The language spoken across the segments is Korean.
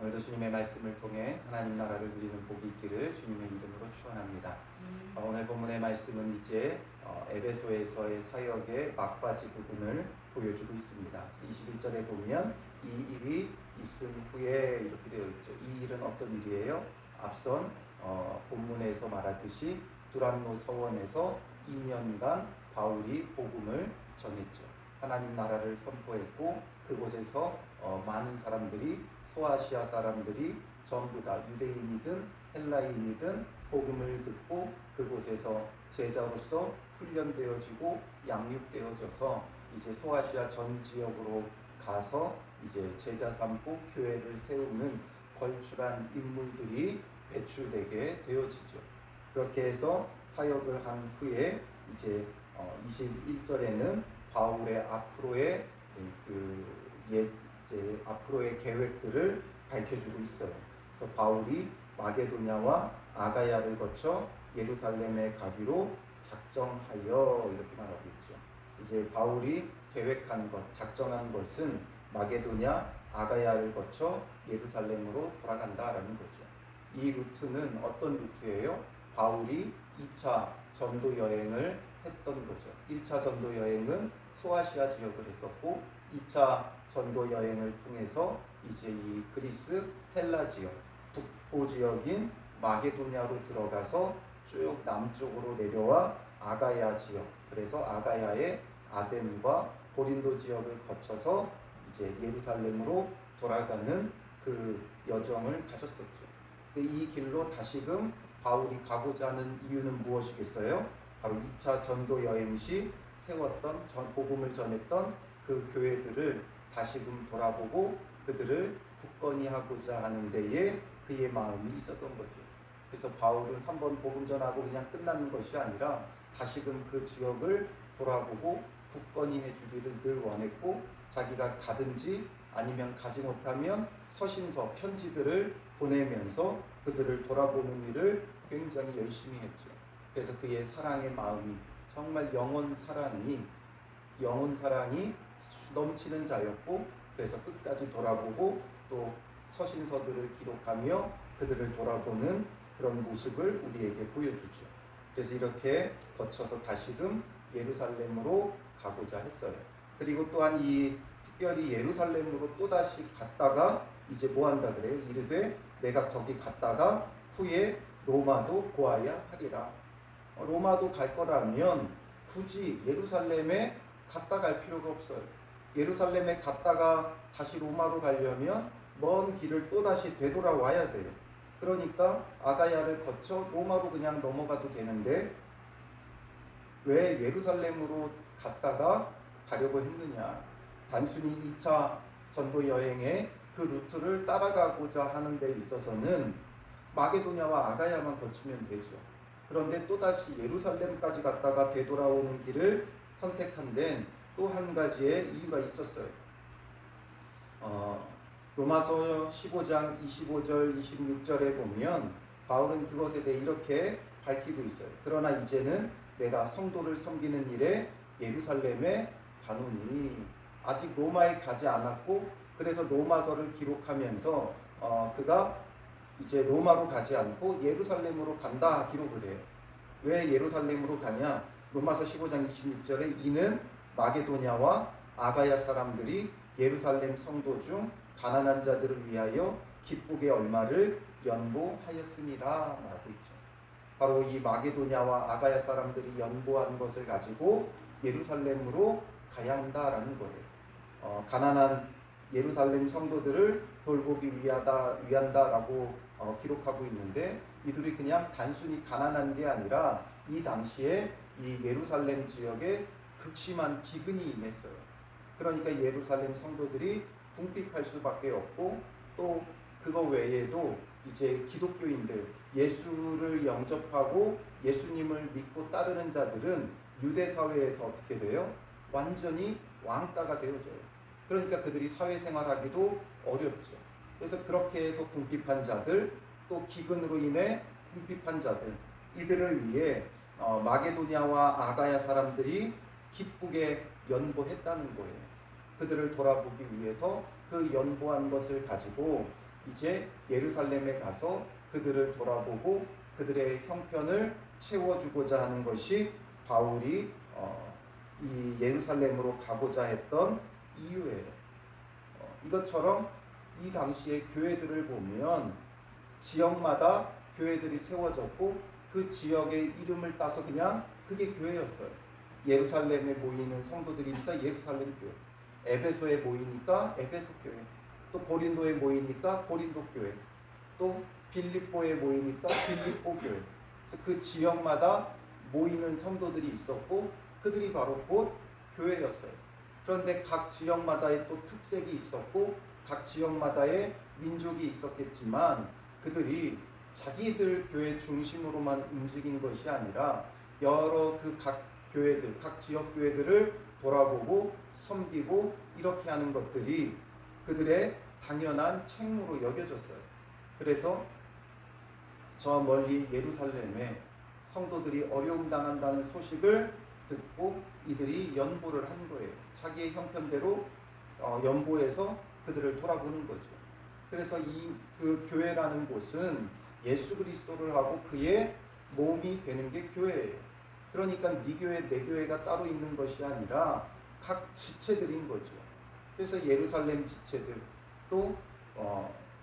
오늘도 주님의 말씀을 통해 하나님 나라를 누리는 복이 있기를 주님의 이름으로 축원합니다. 오늘 본문의 말씀은 이제 에베소에서의 사역의 막바지 부분을 보여주고 있습니다. 21절에 보면 이 일이 있은 후에 이렇게 되어 있죠. 이 일은 어떤 일이에요? 앞선 본문에서 말하듯이 두란노 서원에서 2년간 바울이 복음을 전했죠. 하나님 나라를 선포했고 그곳에서 많은 사람들이, 소아시아 사람들이 전부 다 유대인이든 헬라인이든 복음을 듣고 그곳에서 제자로서 훈련되어지고 양육되어져서 이제 소아시아 전 지역으로 가서 이제 제자 삼고 교회를 세우는 걸출한 인물들이 배출되게 되어지죠. 그렇게 해서 사역을 한 후에 이제 21절에는 바울의 앞으로의 앞으로의 계획들을 밝혀주고 있어요. 그래서 바울이 마게도냐와 아가야를 거쳐 예루살렘에 가기로 작정하여 이렇게 말하고 있죠. 이제 바울이 계획한 것, 작정한 것은 마게도냐, 아가야를 거쳐 예루살렘으로 돌아간다라는 거죠. 이 루트는 어떤 루트예요? 바울이 2차 전도 여행을 했던 거죠. 1차 전도 여행은 소아시아 지역을 했었고 2차 전도 여행을 통해서 이제 이 그리스 헬라 지역, 북부 지역인 마게도냐로 들어가서 쭉 남쪽으로 내려와 아가야 지역, 그래서 아가야의 아덴과 고린도 지역을 거쳐서 이제 예루살렘으로 돌아가는 그 여정을 가졌었죠. 근데 이 길로 다시금 바울이 가고자 하는 이유는 무엇이겠어요? 바로 2차 전도 여행 시 세웠던 복음을 전했던 그 교회들을 다시금 돌아보고 그들을 굳건히 하고자 하는 데에 그의 마음이 있었던 거죠. 그래서 바울은 한번 복음 전하고 그냥 끝나는 것이 아니라 다시금 그 지역을 돌아보고 굳건히 해주기를 늘 원했고, 자기가 가든지 아니면 가지 못하면 서신서, 편지들을 보내면서 그들을 돌아보는 일을 굉장히 열심히 했죠. 그래서 그의 사랑의 마음이 정말 영혼 사랑이 넘치는 자였고, 그래서 끝까지 돌아보고 또 서신서들을 기록하며 그들을 돌아보는 그런 모습을 우리에게 보여주죠. 그래서 이렇게 거쳐서 다시금 예루살렘으로 가고자 했어요. 그리고 또한 이 특별히 예루살렘으로 또다시 갔다가 이제 뭐 한다 그래요? 이르되 내가 거기 갔다가 후에 로마도 고아야 하리라. 로마도 갈 거라면 굳이 예루살렘에 갔다 갈 필요가 없어요. 예루살렘에 갔다가 다시 로마로 가려면 먼 길을 또다시 되돌아와야 돼요. 그러니까 아가야를 거쳐 로마로 그냥 넘어가도 되는데 왜 예루살렘으로 갔다가 가려고 했느냐? 단순히 2차 전도 여행의 그 루트를 따라가고자 하는 데 있어서는 마게도냐와 아가야만 거치면 되죠. 그런데 또다시 예루살렘까지 갔다가 되돌아오는 길을 선택한 데는 또 한 가지의 이유가 있었어요. 로마서 15장 25절 26절에 보면 바울은 그것에 대해 이렇게 밝히고 있어요. 그러나 이제는 내가 성도를 섬기는 일에 예루살렘에 가노니, 아직 로마에 가지 않았고, 그래서 로마서를 기록하면서 그가 이제 로마로 가지 않고 예루살렘으로 간다 기록을 해요. 왜 예루살렘으로 가냐? 로마서 15장 26절에 이는 마게도냐와 아가야 사람들이 예루살렘 성도 중 가난한 자들을 위하여 기쁘게 얼마를 연보하였음이라 말하고 있죠. 바로 이 마게도냐와 아가야 사람들이 연보한 것을 가지고 예루살렘으로 가야 한다라는 거예요. 가난한 예루살렘 성도들을 돌보기 위한다라고 기록하고 있는데, 이들이 그냥 단순히 가난한 게 아니라 이 당시에 이 예루살렘 지역에 극심한 기근이 임했어요. 그러니까 예루살렘 성도들이 궁핍할 수밖에 없고, 또 그거 외에도 이제 기독교인들, 예수를 영접하고 예수님을 믿고 따르는 자들은 유대 사회에서 어떻게 돼요? 완전히 왕따가 되어져요. 그러니까 그들이 사회생활하기도 어렵죠. 그래서 그렇게 해서 궁핍한 자들, 또 기근으로 인해 궁핍한 자들, 이들을 위해 마게도냐와 아가야 사람들이 기쁘게 연보했다는 거예요. 그들을 돌아보기 위해서 그 연보한 것을 가지고 이제 예루살렘에 가서 그들을 돌아보고 그들의 형편을 채워주고자 하는 것이 바울이 이 예루살렘으로 가고자 했던 이유예요. 이것처럼 이 당시의 교회들을 보면 지역마다 교회들이 세워졌고 그 지역의 이름을 따서 그냥 그게 교회였어요. 예루살렘에 모이는 성도들이니까 예루살렘 교회, 에베소에 모이니까 에베소 교회, 또 고린도에 모이니까 고린도 교회, 또 빌립보에 모이니까 빌립보 교회. 그 지역마다 모이는 성도들이 있었고 그들이 바로 곧 교회였어요. 그런데 각 지역마다의 또 특색이 있었고 각 지역마다의 민족이 있었겠지만 그들이 자기들 교회 중심으로만 움직인 것이 아니라 여러 그 각 교회들, 각 지역 교회들을 돌아보고 섬기고 이렇게 하는 것들이 그들의 당연한 책무로 여겨졌어요. 그래서 저 멀리 예루살렘에 성도들이 어려움 당한다는 소식을 듣고 이들이 연보를 한 거예요. 자기의 형편대로 연보해서 그들을 돌아보는 거죠. 그래서 그 교회라는 곳은 예수 그리스도를 하고 그의 몸이 되는 게 교회예요. 그러니까 네 교회 내 교회가 따로 있는 것이 아니라 각 지체들인 거죠. 그래서 예루살렘 지체들 또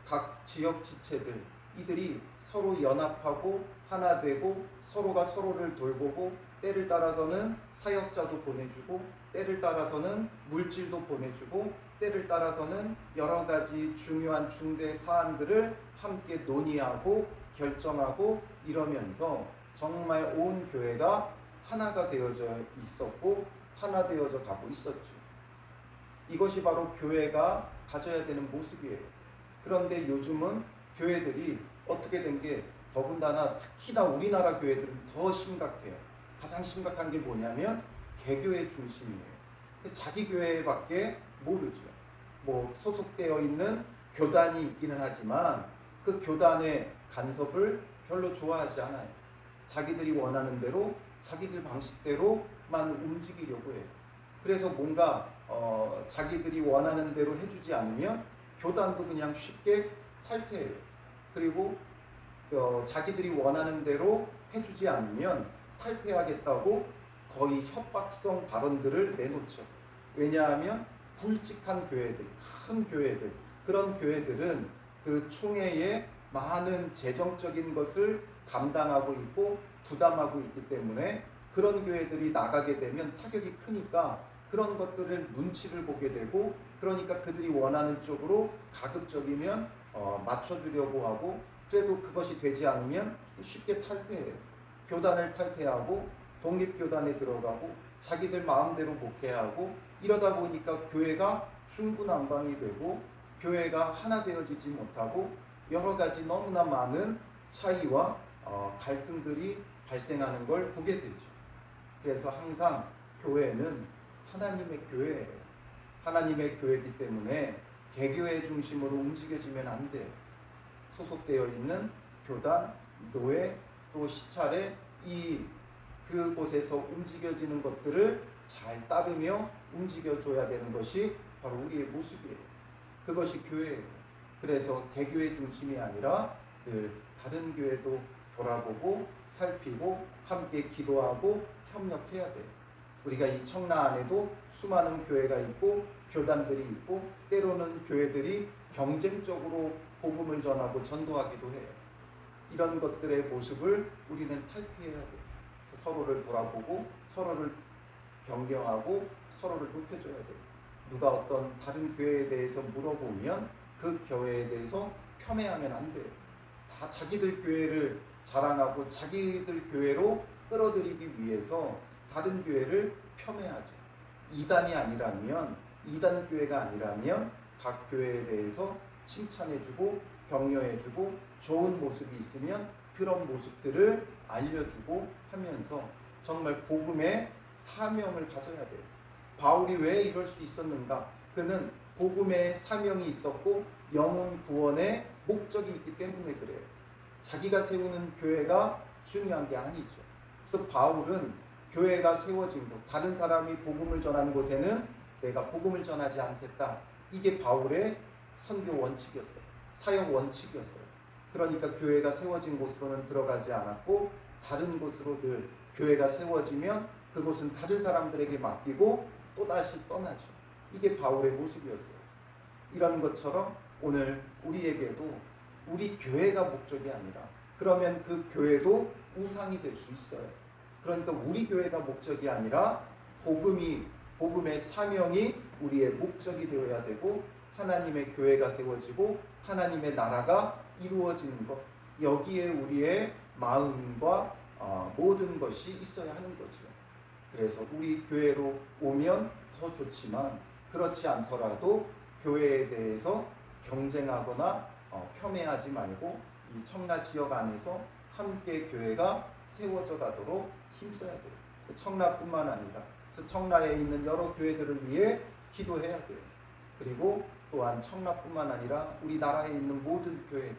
각 지역 지체들 이들이 서로 연합하고 하나 되고 서로가 서로를 돌보고 때를 따라서는 사역자도 보내주고 때를 따라서는 물질도 보내주고 때를 따라서는 여러 가지 중요한 중대 사안들을 함께 논의하고 결정하고 이러면서 정말 온 교회가 하나가 되어져 있었고 하나 되어져 가고 있었죠. 이것이 바로 교회가 가져야 되는 모습이에요. 그런데 요즘은 교회들이 어떻게 된 게 더군다나 특히나 우리나라 교회들은 더 심각해요. 가장 심각한 게 뭐냐면 개교의 중심이에요. 자기 교회밖에 모르죠. 뭐 소속되어 있는 교단이 있기는 하지만 그 교단의 간섭을 별로 좋아하지 않아요. 자기들이 원하는 대로 자기들 방식대로만 움직이려고 해요. 그래서 뭔가 자기들이 원하는 대로 해주지 않으면 교단도 그냥 쉽게 탈퇴해요. 그리고 자기들이 원하는 대로 해주지 않으면 탈퇴하겠다고 거의 협박성 발언들을 내놓죠. 왜냐하면 굵직한 교회들, 큰 교회들, 그런 교회들은 그 총회에 많은 재정적인 것을 감당하고 있고 부담하고 있기 때문에 그런 교회들이 나가게 되면 타격이 크니까 그런 것들을 눈치를 보게 되고 그러니까 그들이 원하는 쪽으로 가급적이면 맞춰주려고 하고 그래도 그것이 되지 않으면 쉽게 탈퇴해요. 교단을 탈퇴하고 독립교단에 들어가고 자기들 마음대로 목회하고 이러다 보니까 교회가 중구난방이 되고 교회가 하나 되어지지 못하고 여러 가지 너무나 많은 차이와 갈등들이 발생하는 걸 보게 되죠. 그래서 항상 교회는 하나님의 교회예요. 하나님의 교회이기 때문에 개교회 중심으로 움직여지면 안 돼요. 소속되어 있는 교단, 노회, 또 시찰에 그곳에서 움직여지는 것들을 잘 따르며 움직여줘야 되는 것이 바로 우리의 모습이에요. 그것이 교회예요. 그래서 개교회 중심이 아니라 다른 교회도 돌아보고 살피고 함께 기도하고 협력해야 돼요. 우리가 이 청라 안에도 수많은 교회가 있고 교단들이 있고 때로는 교회들이 경쟁적으로 복음을 전하고 전도하기도 해요. 이런 것들의 모습을 우리는 탈피해야 돼요. 서로를 돌아보고 서로를 경경하고 서로를 높여줘야 돼요. 누가 어떤 다른 교회에 대해서 물어보면 그 교회에 대해서 폄훼하면 안 돼요. 다 자기들 교회를 자랑하고 자기들 교회로 끌어들이기 위해서 다른 교회를 폄훼하죠. 이단이 아니라면 이단 교회가 아니라면 각 교회에 대해서 칭찬해주고 격려해주고 좋은 모습이 있으면 그런 모습들을 알려주고 하면서 정말 복음의 사명을 가져야 돼요. 바울이 왜 이럴 수 있었는가? 그는 복음의 사명이 있었고 영혼 구원의 목적이 있기 때문에 그래요. 자기가 세우는 교회가 중요한 게 아니죠. 그래서 바울은 교회가 세워진 곳, 다른 사람이 복음을 전하는 곳에는 내가 복음을 전하지 않겠다. 이게 바울의 선교 원칙이었어요. 사역 원칙이었어요. 그러니까 교회가 세워진 곳으로는 들어가지 않았고 다른 곳으로 늘 교회가 세워지면 그곳은 다른 사람들에게 맡기고 또다시 떠나죠. 이게 바울의 모습이었어요. 이런 것처럼 오늘 우리에게도 우리 교회가 목적이 아니라 그러면 그 교회도 우상이 될 수 있어요. 그러니까 우리 교회가 목적이 아니라 복음의 사명이 우리의 목적이 되어야 되고 하나님의 교회가 세워지고 하나님의 나라가 이루어지는 것, 여기에 우리의 마음과 모든 것이 있어야 하는 거죠. 그래서 우리 교회로 오면 더 좋지만 그렇지 않더라도 교회에 대해서 경쟁하거나 폄훼하지 말고 이 청라 지역 안에서 함께 교회가 세워져 가도록 힘써야 돼요. 청라뿐만 아니라 청라에 있는 여러 교회들을 위해 기도해야 돼요. 그리고 또한 청라뿐만 아니라 우리나라에 있는 모든 교회들,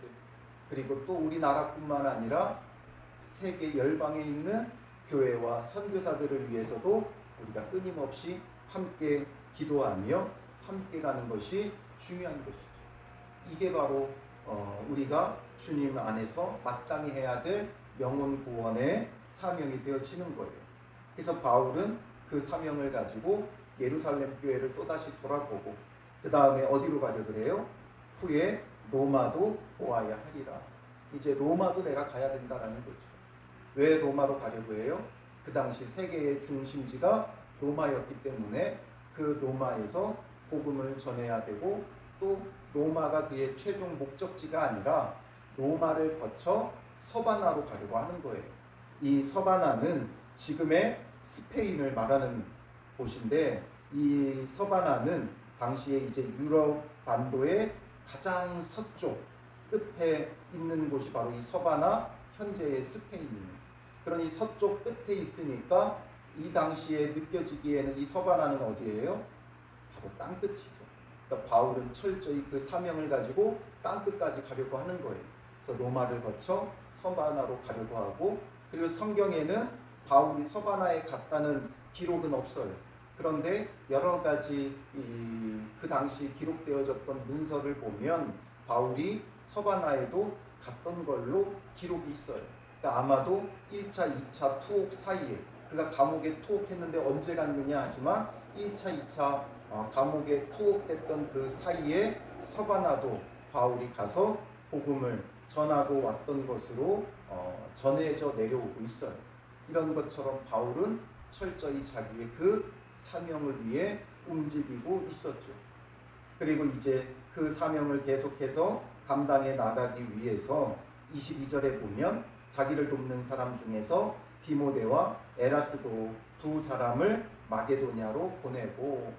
그리고 또 우리나라뿐만 아니라 세계 열방에 있는 교회와 선교사들을 위해서도 우리가 끊임없이 함께 기도하며 함께 가는 것이 중요한 것이죠. 이게 바로 우리가 주님 안에서 마땅히 해야 될 영혼 구원의 사명이 되어지는 거예요. 그래서 바울은 그 사명을 가지고 예루살렘 교회를 또다시 돌아보고 그 다음에 어디로 가려 그래요? 후에 로마도 보아야 하리라. 이제 로마도 내가 가야 된다라는 거죠. 왜 로마로 가려고 해요? 그 당시 세계의 중심지가 로마였기 때문에 그 로마에서 복음을 전해야 되고 또 로마가 그의 최종 목적지가 아니라 로마를 거쳐 서바나로 가려고 하는 거예요. 이 서바나는 지금의 스페인을 말하는 곳인데 이 서바나는 당시에 이제 유럽 반도의 가장 서쪽 끝에 있는 곳이 바로 이 서바나, 현재의 스페인입니다. 그러니 서쪽 끝에 있으니까 이 당시에 느껴지기에는 이 서바나는 어디예요? 바로 땅끝이죠. 그러니까 바울은 철저히 그 사명을 가지고 땅끝까지 가려고 하는 거예요. 그래서 로마를 거쳐 서바나로 가려고 하고, 그리고 성경에는 바울이 서바나에 갔다는 기록은 없어요. 그런데 여러 가지 그 당시 기록되어졌던 문서를 보면 바울이 서바나에도 갔던 걸로 기록이 있어요. 그러니까 아마도 1차, 2차 투옥 사이에 그가 감옥에 투옥했는데 언제 갔느냐 하지만 1차, 2차 감옥에 투옥됐던 그 사이에 서바나도 바울이 가서 복음을 전하고 왔던 것으로 전해져 내려오고 있어요. 이런 것처럼 바울은 철저히 자기의 그 사명을 위해 움직이고 있었죠. 그리고 이제 그 사명을 계속해서 감당해 나가기 위해서 22절에 보면 자기를 돕는 사람 중에서 디모데와 에라스도 두 사람을 마게도냐로 보내고,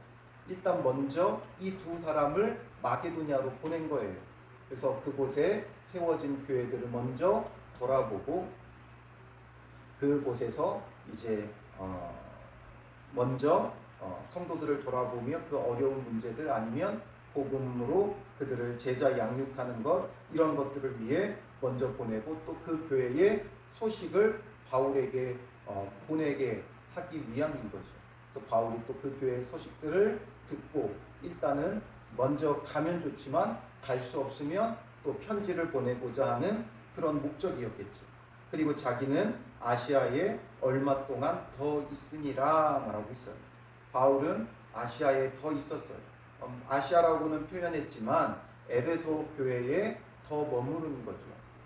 일단 먼저 이 두 사람을 마게도냐로 보낸 거예요. 그래서 그곳에 세워진 교회들을 먼저 돌아보고 그곳에서 이제 먼저 성도들을 돌아보며 그 어려운 문제들 아니면 복음으로 그들을 제자 양육하는 것, 이런 것들을 위해 먼저 보내고 또 그 교회의 소식을 바울에게 보내게 하기 위함인 거죠. 그래서 바울이 또 그 교회의 소식들을 듣고 일단은 먼저 가면 좋지만 갈 수 없으면 또 편지를 보내고자 하는 그런 목적이었겠죠. 그리고 자기는 아시아에 얼마 동안 더 있으니라 말하고 있어요. 바울은 아시아에 더 있었어요. 아시아라고는 표현했지만 에베소 교회에 더 머무르는 거죠.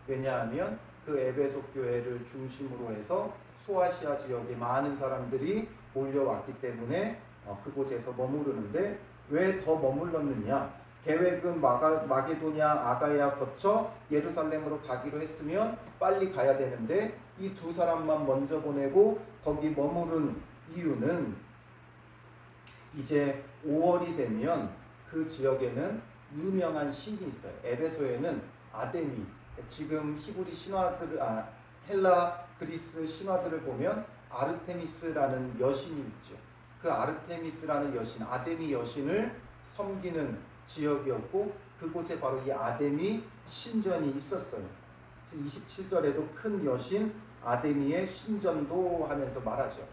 왜냐하면 그 에베소 교회를 중심으로 해서 소아시아 지역에 많은 사람들이 몰려왔기 때문에 그곳에서 머무르는데, 왜 더 머물렀느냐? 계획은 마게도냐, 아가야 거쳐 예루살렘으로 가기로 했으면 빨리 가야 되는데 이 두 사람만 먼저 보내고 거기 머무른 이유는 이제 5월이 되면 그 지역에는 유명한 신이 있어요. 에베소에는 아데미, 지금 히브리 신화들을 헬라 그리스 신화들을 보면 아르테미스라는 여신이 있죠. 그 아르테미스라는 여신, 아데미 여신을 섬기는 지역이었고 그곳에 바로 이 아데미 신전이 있었어요. 27절에도 큰 여신 아데미의 신전도 하면서 말하죠.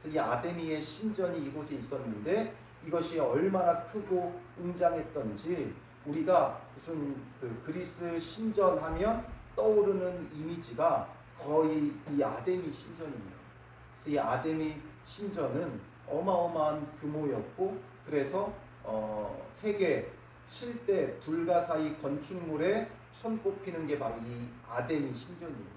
이 아데미의 신전이 이곳에 있었는데 이것이 얼마나 크고 웅장했던지 우리가 무슨 그 그리스 신전하면 떠오르는 이미지가 거의 이 아데미 신전입니다. 그래서 이 아데미 신전은 어마어마한 규모였고, 그래서 세계 7대 불가사의 건축물에 손꼽히는 게 바로 이 아데미 신전입니다.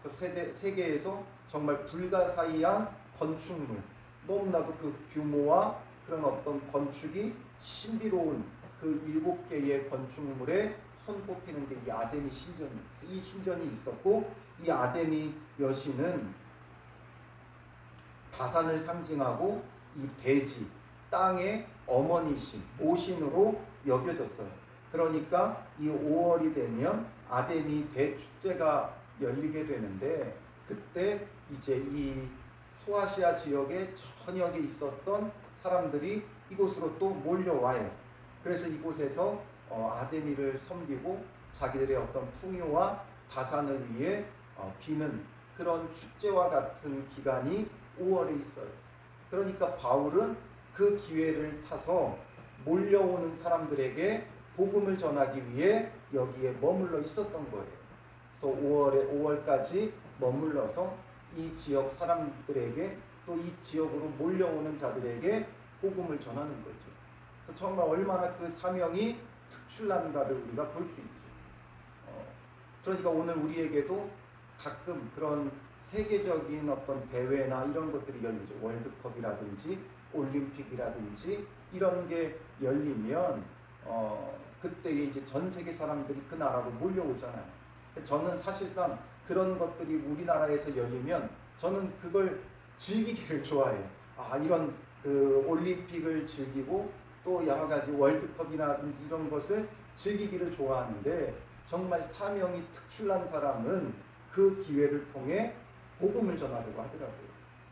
그래서 세계에서 정말 불가사의한 건축물, 너무나도 그 규모와 그런 어떤 건축이 신비로운 그 7개의 건축물에 손꼽히는 게 이 아데미 신전입니다. 이 신전이 있었고, 이 아데미 여신은 다산을 상징하고 이 대지, 땅의 어머니신, 모신으로 여겨졌어요. 그러니까 이 5월이 되면 아데미 대축제가 열리게 되는데, 그때 이제 이 소아시아 지역의 전역에 있었던 사람들이 이곳으로 또 몰려와요. 그래서 이곳에서 아데미를 섬기고 자기들의 어떤 풍요와 다산을 위해 비는 그런 축제와 같은 기간이 5월에 있어요. 그러니까 바울은 그 기회를 타서 몰려오는 사람들에게 복음을 전하기 위해 여기에 머물러 있었던 거예요. 그래서 5월까지 머물러서 이 지역 사람들에게, 또 이 지역으로 몰려오는 자들에게 복음을 전하는 거죠. 정말 얼마나 그 사명이 특출난가를 우리가 볼 수 있죠. 그러니까 오늘 우리에게도 가끔 그런 세계적인 어떤 대회나 이런 것들이 열리죠. 월드컵이라든지 올림픽이라든지 이런 게 열리면 그때 이제 전 세계 사람들이 그 나라로 몰려오잖아요. 저는 사실상 그런 것들이 우리나라에서 열리면 저는 그걸 즐기기를 좋아해요. 이런 그 올림픽을 즐기고 또 여러 가지 월드컵이라든지 이런 것을 즐기기를 좋아하는데, 정말 사명이 특출난 사람은 그 기회를 통해 복음을 전하려고 하더라고요.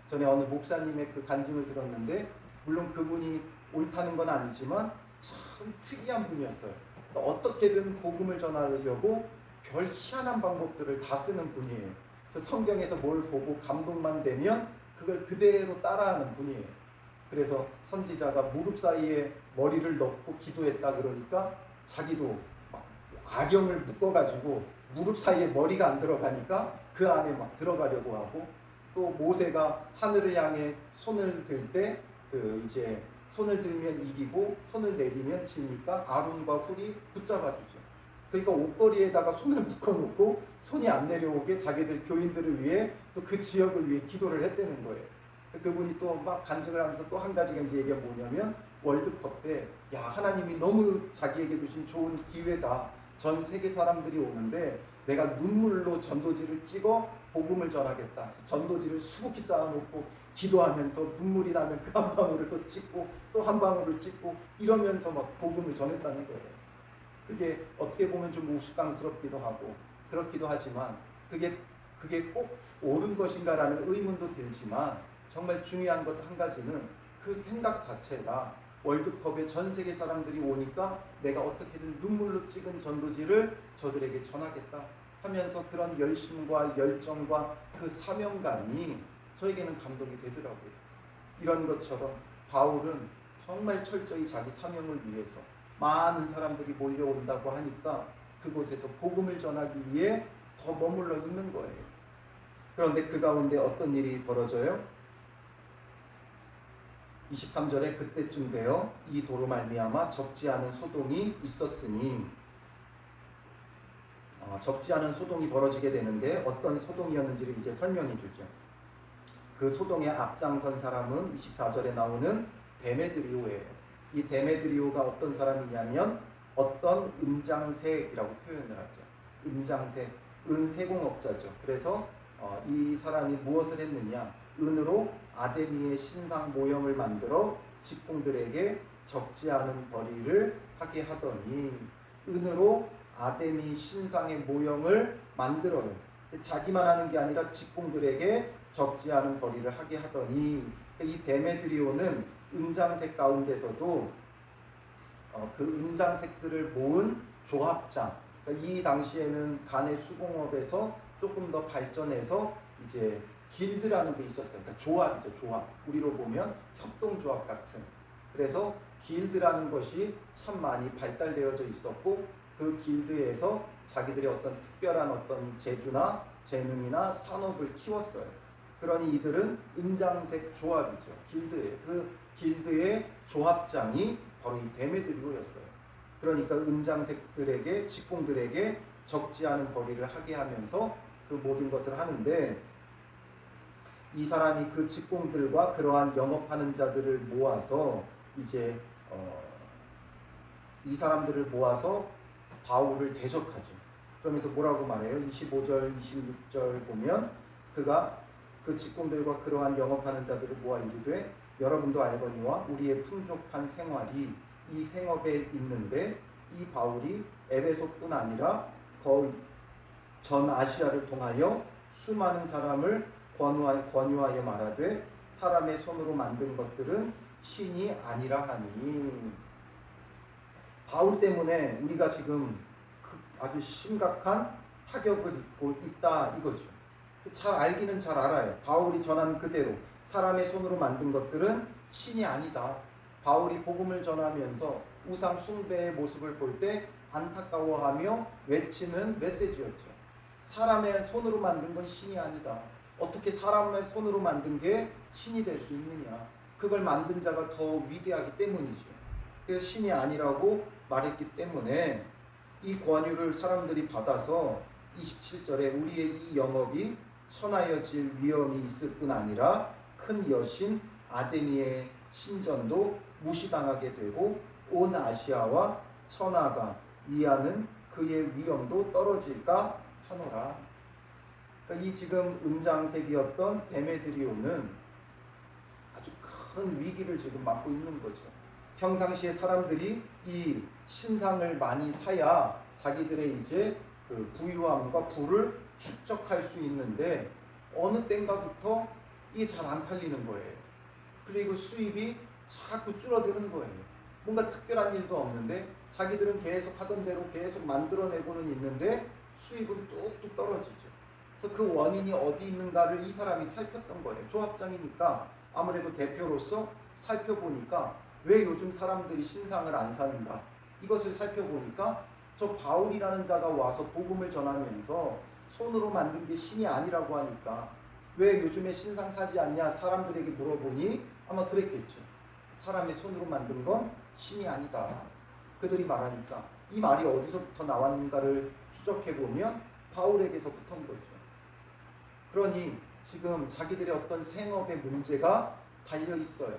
전에 어느 목사님의 그 간증을 들었는데, 물론 그분이 옳다는 건 아니지만 참 특이한 분이었어요. 어떻게든 복음을 전하려고 별 희한한 방법들을 다 쓰는 분이에요. 그래서 성경에서 뭘 보고 감동만 되면 그걸 그대로 따라하는 분이에요. 그래서 선지자가 무릎 사이에 머리를 넣고 기도했다 그러니까 자기도 막 악영을 묶어가지고 무릎 사이에 머리가 안 들어가니까 그 안에 막 들어가려고 하고, 또 모세가 하늘을 향해 손을 들 때 이제 손을 들면 이기고 손을 내리면 지니까 아론과 훌이 붙잡아주죠. 그러니까 옷걸이에다가 손을 묶어놓고 손이 안 내려오게 자기들 교인들을 위해 또 그 지역을 위해 기도를 했다는 거예요. 그분이 또 막 간증을 하면서 또 한 가지가 이제 얘기가 뭐냐면, 월드컵 때 하나님이 너무 자기에게 주신 좋은 기회다. 전 세계 사람들이 오는데 내가 눈물로 전도지를 찍어 복음을 전하겠다. 전도지를 수북히 쌓아놓고 기도하면서 눈물이 나면 그 한 방울을 또 찍고 또 한 방울을 찍고 이러면서 막 복음을 전했다는 거예요. 그게 어떻게 보면 좀 우스꽝스럽기도 하고 그렇기도 하지만, 그게 꼭 옳은 것인가라는 의문도 들지만, 정말 중요한 것 한 가지는 그 생각 자체가 월드컵에 전 세계 사람들이 오니까 내가 어떻게든 눈물로 찍은 전도지를 저들에게 전하겠다 하면서 그런 열심과 열정과 그 사명감이 저에게는 감동이 되더라고요. 이런 것처럼 바울은 정말 철저히 자기 사명을 위해서 많은 사람들이 몰려온다고 하니까 그곳에서 복음을 전하기 위해 더 머물러 있는 거예요. 그런데 그 가운데 어떤 일이 벌어져요? 23절에 그때쯤 되어 이 도로 말미암아 적지 않은 소동이 있었으니, 적지 않은 소동이 벌어지게 되는데 어떤 소동이었는지를 이제 설명해 주죠. 그 소동에 앞장선 사람은 24절에 나오는 데메드리오예요. 이 데메드리오가 어떤 사람이냐면 어떤 은장색이라고 표현을 하죠. 은장색, 은세공업자죠. 그래서 이 사람이 무엇을 했느냐? 은으로 아데미의 신상 모형을 만들어 직공들에게 적지 않은 벌이를 하게 하더니, 은으로 아데미 신상의 모형을 만들어요. 자기만 하는 게 아니라 직공들에게 적지 않은 벌이를 하게 하더니, 이 데메드리오는 은장색 가운데서도 그 은장색들을 모은 조합장, 그러니까 이 당시에는 간의 수공업에서 조금 더 발전해서 이제 길드라는 게 있었어요. 그러니까 조합이죠, 조합. 우리로 보면 협동조합 같은. 그래서 길드라는 것이 참 많이 발달되어져 있었고 그 길드에서 자기들의 어떤 특별한 어떤 재주나 재능이나 산업을 키웠어요. 그러니 이들은 은장색 조합이죠. 길드에 그 길드의 조합장이 바로 이 데메드리오였어요. 그러니까 은장색들에게 직공들에게 적지 않은 벌이를 하게 하면서 그 모든 것을 하는데 이 사람이 그 직공들과 그러한 영업하는 자들을 모아서 이제 이 사람들을 모아서 바울을 대적하죠. 그러면서 뭐라고 말해요? 25절, 26절 보면 그가 그 직공들과 그러한 영업하는 자들을 모아 이르되 여러분도 알거니와 우리의 풍족한 생활이 이 생업에 있는데 이 바울이 에베소뿐 아니라 거의 전 아시아를 통하여 수많은 사람을 권유하여 말하되 사람의 손으로 만든 것들은 신이 아니라 하니. 바울 때문에 우리가 지금 아주 심각한 타격을 입고 있다 이거죠. 잘 알기는 잘 알아요. 바울이 전한 그대로 사람의 손으로 만든 것들은 신이 아니다. 바울이 복음을 전하면서 우상 숭배의 모습을 볼 때 안타까워하며 외치는 메시지였죠. 사람의 손으로 만든 건 신이 아니다. 어떻게 사람의 손으로 만든 게 신이 될 수 있느냐. 그걸 만든 자가 더 위대하기 때문이죠. 그래서 신이 아니라고 말했기 때문에 이 권유를 사람들이 받아서 27절에 우리의 이 영업이 천하여질 위험이 있을 뿐 아니라 큰 여신 아데미의 신전도 무시당하게 되고 온 아시아와 천하가 위하는 그의 위엄도 떨어질까 하노라. 그러니까 이 지금 은장색이었던 데메드리오는 아주 큰 위기를 지금 맞고 있는 거죠. 평상시에 사람들이 이 신상을 많이 사야 자기들의 이제 그 부유함과 부를 축적할 수 있는데 어느 땐가부터 이게 잘 안 팔리는 거예요. 그리고 수입이 자꾸 줄어드는 거예요. 뭔가 특별한 일도 없는데 자기들은 계속 하던 대로 계속 만들어내고는 있는데 수입은 뚝뚝 떨어지죠. 그래서 그 원인이 어디 있는가를 이 사람이 살폈던 거예요. 조합장이니까 아무래도 대표로서 살펴보니까 왜 요즘 사람들이 신상을 안 사는가, 이것을 살펴보니까 저 바울이라는 자가 와서 복음을 전하면서 손으로 만든 게 신이 아니라고 하니까 왜 요즘에 신상 사지 않냐 사람들에게 물어보니 아마 그랬겠죠. 사람의 손으로 만든 건 신이 아니다. 그들이 말하니까 이 말이 어디서부터 나왔는가를 추적해보면 바울에게서부터인 거죠. 그러니 지금 자기들의 어떤 생업의 문제가 달려 있어요.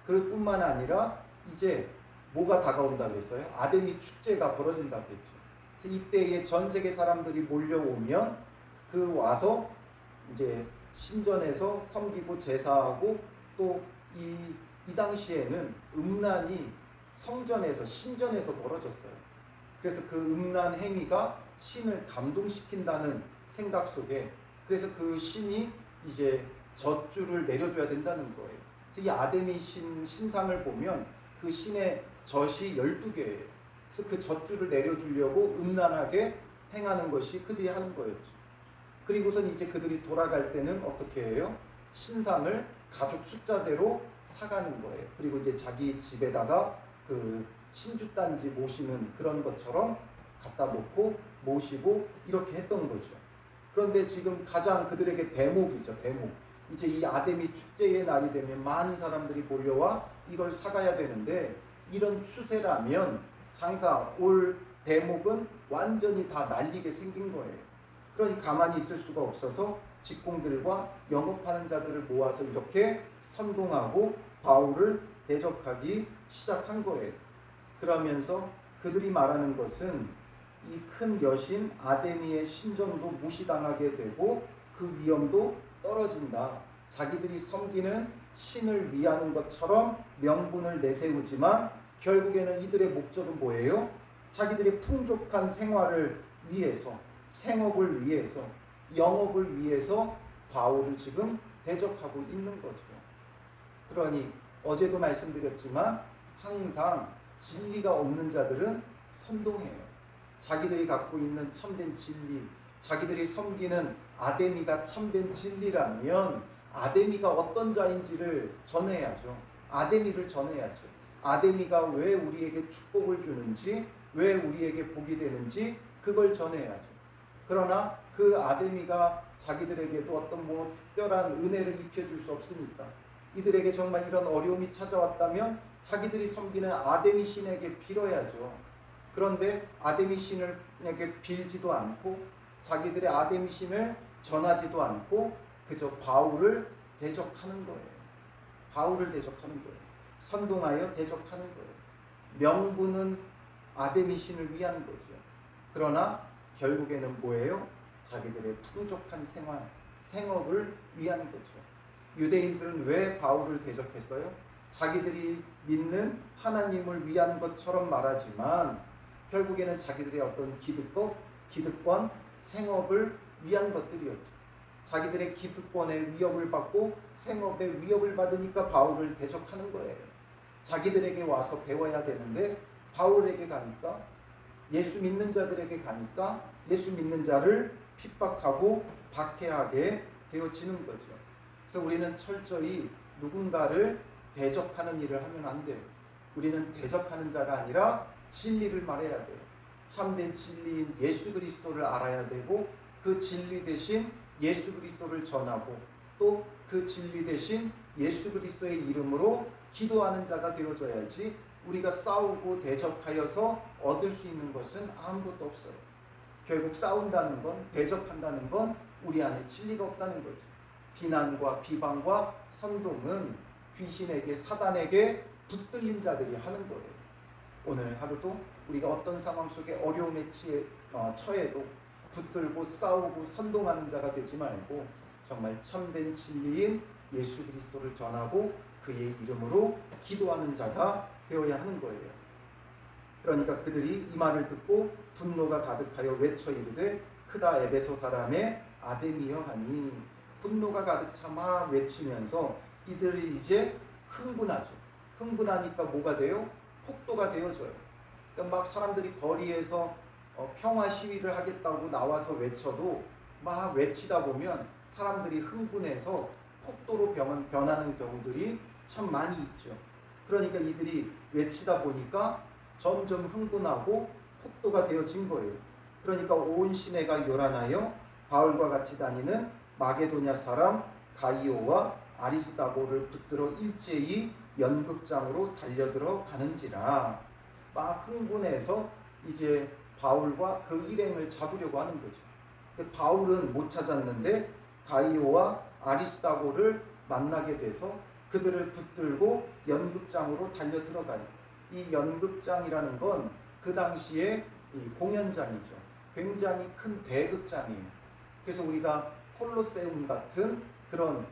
그뿐만 아니라 이제 뭐가 다가온다고 했어요? 아데미 축제가 벌어진다고 했죠. 그래서 이때에 전 세계 사람들이 몰려오면 그 와서 이제 신전에서 섬기고 제사하고 또 이 당시에는 음란이 성전에서 신전에서 벌어졌어요. 그래서 그 음란 행위가 신을 감동시킨다는 생각 속에 그래서 그 신이 이제 젖줄을 내려줘야 된다는 거예요. 그래서 이 아데미 신상을 보면 그 신의 젖이 12개예요. 그래서 그 젖줄을 내려주려고 음란하게 행하는 것이 그들이 하는 거였죠. 그리고선 이제 그들이 돌아갈 때는 어떻게 해요? 신상을 가족 숫자대로 사가는 거예요. 그리고 이제 자기 집에다가 그 신주단지 모시는 그런 것처럼 갖다 놓고 모시고 이렇게 했던 거죠. 그런데 지금 가장 그들에게 대목이죠. 대목. 이제 이 아데미 축제의 날이 되면 많은 사람들이 몰려와 이걸 사가야 되는데 이런 추세라면 장사 올 대목은 완전히 다 날리게 생긴 거예요. 그러니 가만히 있을 수가 없어서 직공들과 영업하는 자들을 모아서 이렇게 선동하고 바울을 대적하기 시작한 거예요. 그러면서 그들이 말하는 것은 이 큰 여신 아데미의 신전도 무시당하게 되고 그 위엄도 떨어진다. 자기들이 섬기는 신을 위하는 것처럼 명분을 내세우지만 결국에는 이들의 목적은 뭐예요? 자기들의 풍족한 생활을 위해서, 생업을 위해서, 영업을 위해서 바울을 지금 대적하고 있는 거죠. 그러니 어제도 말씀드렸지만 항상 진리가 없는 자들은 선동해요. 자기들이 갖고 있는 참된 진리, 자기들이 섬기는 아데미가 참된 진리라면 아데미가 어떤 자인지를 전해야죠. 아데미를 전해야죠. 아데미가 왜 우리에게 축복을 주는지, 왜 우리에게 복이 되는지 그걸 전해야죠. 그러나 그 아데미가 자기들에게도 어떤 뭐 특별한 은혜를 입혀줄 수 없으니까 이들에게 정말 이런 어려움이 찾아왔다면 자기들이 섬기는 아데미 신에게 빌어야죠. 그런데 아데미 신에게 빌지도 않고 자기들의 아데미 신을 전하지도 않고 그저 바울을 대적하는 거예요. 바울을 대적하는 거예요. 선동하여 대적하는 거예요. 명분은 아데미 신을 위한 거죠. 그러나 결국에는 뭐예요? 자기들의 풍족한 생업을 위한 거죠. 유대인들은 왜 바울을 대적했어요? 자기들이 믿는 하나님을 위한 것처럼 말하지만 결국에는 자기들의 어떤 기득권, 생업을 위한 것들이었죠. 자기들의 기득권의 위협을 받고 생업의 위협을 받으니까 바울을 대적하는 거예요. 자기들에게 와서 배워야 되는데 바울에게 가니까, 예수 믿는 자들에게 가니까 예수 믿는 자를 핍박하고 박해하게 되어지는 거죠. 그래서 우리는 철저히 누군가를 대적하는 일을 하면 안 돼요. 우리는 대적하는 자가 아니라 진리를 말해야 돼요. 참된 진리인 예수 그리스도를 알아야 되고 그 진리 대신 예수 그리스도를 전하고 또 그 진리 대신 예수 그리스도의 이름으로 기도하는 자가 되어져야지 우리가 싸우고 대적하여서 얻을 수 있는 것은 아무것도 없어요. 결국 싸운다는 건, 대적한다는 건 우리 안에 진리가 없다는 거죠. 비난과 비방과 선동은 귀신에게, 사단에게 붙들린 자들이 하는 거예요. 오늘 하루도 우리가 어떤 상황 속에 어려움에 처해도 붙들고 싸우고 선동하는 자가 되지 말고 정말 참된 진리인 예수 그리스도를 전하고 그의 이름으로 기도하는 자가 되어야 하는 거예요. 그러니까 그들이 이 말을 듣고 분노가 가득하여 외쳐 이르되 크다 에베소 사람의 아데미여 하니, 분노가 가득 차 막 외치면서 이들이 이제 흥분하죠. 흥분하니까 뭐가 돼요? 폭도가 되어져요. 그러니까 막 사람들이 거리에서 평화 시위를 하겠다고 나와서 외쳐도 막 외치다 보면 사람들이 흥분해서 폭도로 변하는 경우들이 참 많이 있죠. 그러니까 이들이 외치다 보니까 점점 흥분하고 폭도가 되어진 거예요. 그러니까 온 시내가 요란하여 바울과 같이 다니는 마게도냐 사람 가이오와 아리스다고를 붙들어 일제히 연극장으로 달려들어 가는지라. 막 흥분해서 이제 바울과 그 일행을 잡으려고 하는 거죠. 근데 바울은 못 찾았는데 가이오와 아리스다고를 만나게 돼서 그들을 붙들고 연극장으로 달려 들어가요. 이 연극장이라는 건 그 당시에 공연장이죠. 굉장히 큰 대극장이에요. 그래서 우리가 콜로세움 같은 그런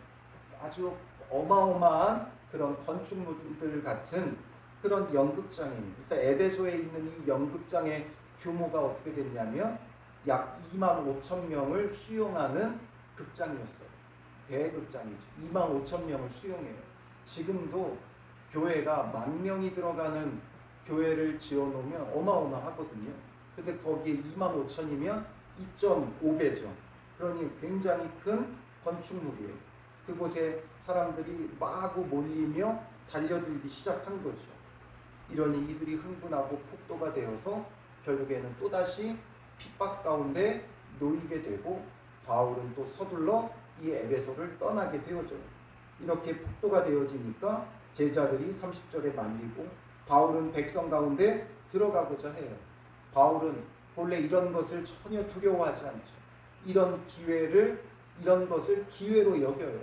아주 어마어마한 그런 건축물들 같은 그런 연극장입니다. 그래서 에베소에 있는 이 연극장의 규모가 어떻게 됐냐면 약 25,000명을 수용하는 극장이었어요. 대극장이죠. 25,000명을 수용해요. 지금도 교회가 10,000명이 들어가는 교회를 지어놓으면 어마어마하거든요. 근데 거기에 25,000이면 2.5배죠. 그러니 굉장히 큰 건축물이에요. 그곳에 사람들이 마구 몰리며 달려들기 시작한 거죠. 이러니 이들이 흥분하고 폭도가 되어서 결국에는 또다시 핍박 가운데 놓이게 되고 바울은 또 서둘러 이 에베소를 떠나게 되어져요. 이렇게 폭도가 되어지니까 제자들이 30절에 말리고 바울은 백성 가운데 들어가고자 해요. 바울은 본래 이런 것을 전혀 두려워하지 않죠. 이런 것을 기회로 여겨요.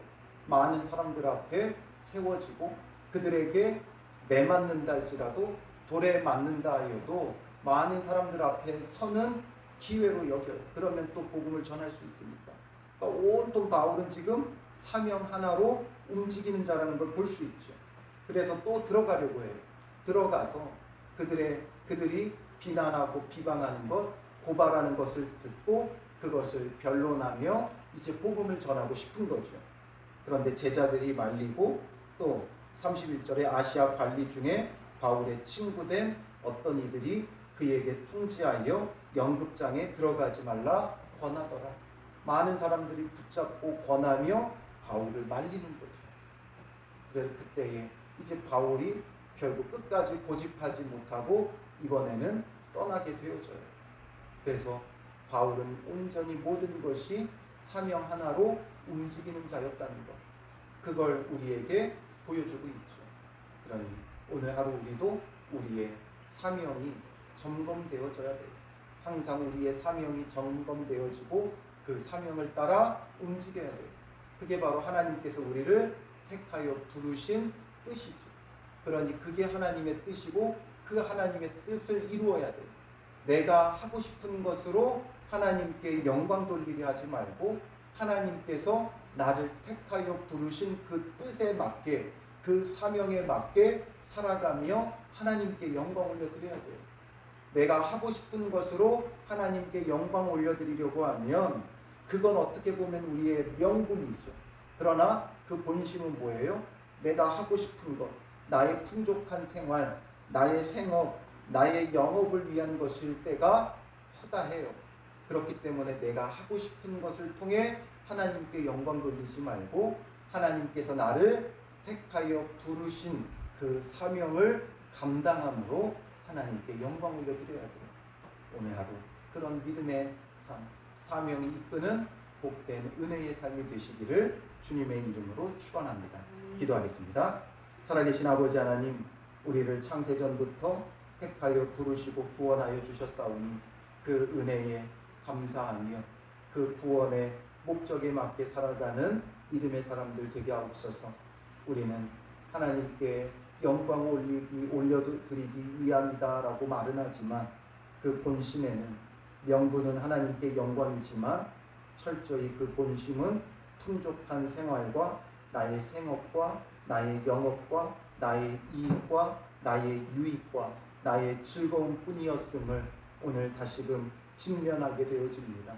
많은 사람들 앞에 세워지고 그들에게 매맞는다 할지라도 돌에 맞는다 하여도 많은 사람들 앞에 서는 기회로 여겨요. 그러면 또 복음을 전할 수 있으니까. 그러니까 온통 바울은 지금 사명 하나로 움직이는 자라는 걸 볼 수 있죠. 그래서 또 들어가려고 해요. 들어가서 그들이 비난하고 비방하는 것, 고발하는 것을 듣고 그것을 변론하며 이제 복음을 전하고 싶은 거죠. 그런데 제자들이 말리고 또 31절에 아시아 관리 중에 바울의 친구된 어떤 이들이 그에게 통지하여 연극장에 들어가지 말라 권하더라. 많은 사람들이 붙잡고 권하며 바울을 말리는 거죠. 그래서 그때에 이제 바울이 결국 끝까지 고집하지 못하고 이번에는 떠나게 되어져요. 그래서 바울은 온전히 모든 것이 사명 하나로 움직이는 자였다는 것, 그걸 우리에게 보여주고 있죠. 그러니 오늘 하루 우리도 우리의 사명이 점검되어져야 돼요. 항상 우리의 사명이 점검되어지고 그 사명을 따라 움직여야 돼요. 그게 바로 하나님께서 우리를 택하여 부르신 뜻이죠. 그러니 그게 하나님의 뜻이고 그 하나님의 뜻을 이루어야 돼요. 내가 하고 싶은 것으로 하나님께 영광 돌리게 하지 말고 하나님께서 나를 택하여 부르신 그 뜻에 맞게, 그 사명에 맞게 살아가며 하나님께 영광 올려드려야 돼요. 내가 하고 싶은 것으로 하나님께 영광 올려드리려고 하면 그건 어떻게 보면 우리의 명분이죠. 그러나 그 본심은 뭐예요? 내가 하고 싶은 것, 나의 풍족한 생활, 나의 생업, 나의 영업을 위한 것일 때가 허다해요. 그렇기 때문에 내가 하고 싶은 것을 통해 하나님께 영광 돌리지 말고 하나님께서 나를 택하여 부르신 그 사명을 감당함으로 하나님께 영광 올려드려야 돼요. 오늘 하루 그런 믿음의 삶, 사명이 이끄는 복된 은혜의 삶이 되시기를 주님의 이름으로 축원합니다. 기도하겠습니다. 살아계신 아버지 하나님, 우리를 창세전부터 택하여 부르시고 구원하여 주셨사오니 그 은혜에 감사하며 그 구원의 목적에 맞게 살아가는 믿음의 사람들 되게 하옵소서. 우리는 하나님께 영광 올려드리기 위함이다라고 말은 하지만 그 본심에는, 명분은 하나님께 영광이지만 철저히 그 본심은 풍족한 생활과 나의 생업과 나의 영업과 나의 이익과 나의 유익과 나의 즐거움 뿐이었음을 오늘 다시금 직면하게 되어집니다.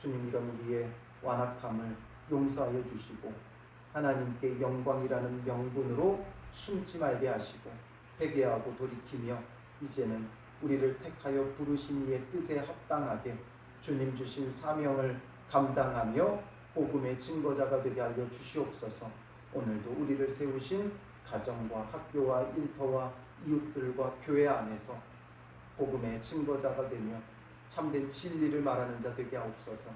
주님, 이런 우리의 완악함을 용서하여 주시고 하나님께 영광이라는 명분으로 숨지 말게 하시고 회개하고 돌이키며 이제는 우리를 택하여 부르신 이의 뜻에 합당하게 주님 주신 사명을 감당하며 복음의 증거자가 되게 하여 주시옵소서. 오늘도 우리를 세우신 가정과 학교와 일터와 이웃들과 교회 안에서 복음의 증거자가 되며 참된 진리를 말하는 자 되게 하옵소서.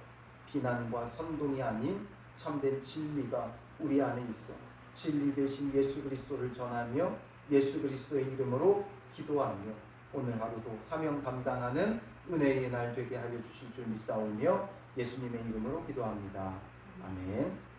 비난과 선동이 아닌 참된 진리가 우리 안에 있어 진리 되신 예수 그리스도를 전하며 예수 그리스도의 이름으로 기도하며 오늘 하루도 사명 감당하는 은혜의 날 되게 하여 주실 줄 믿사오며 예수님의 이름으로 기도합니다. 아멘.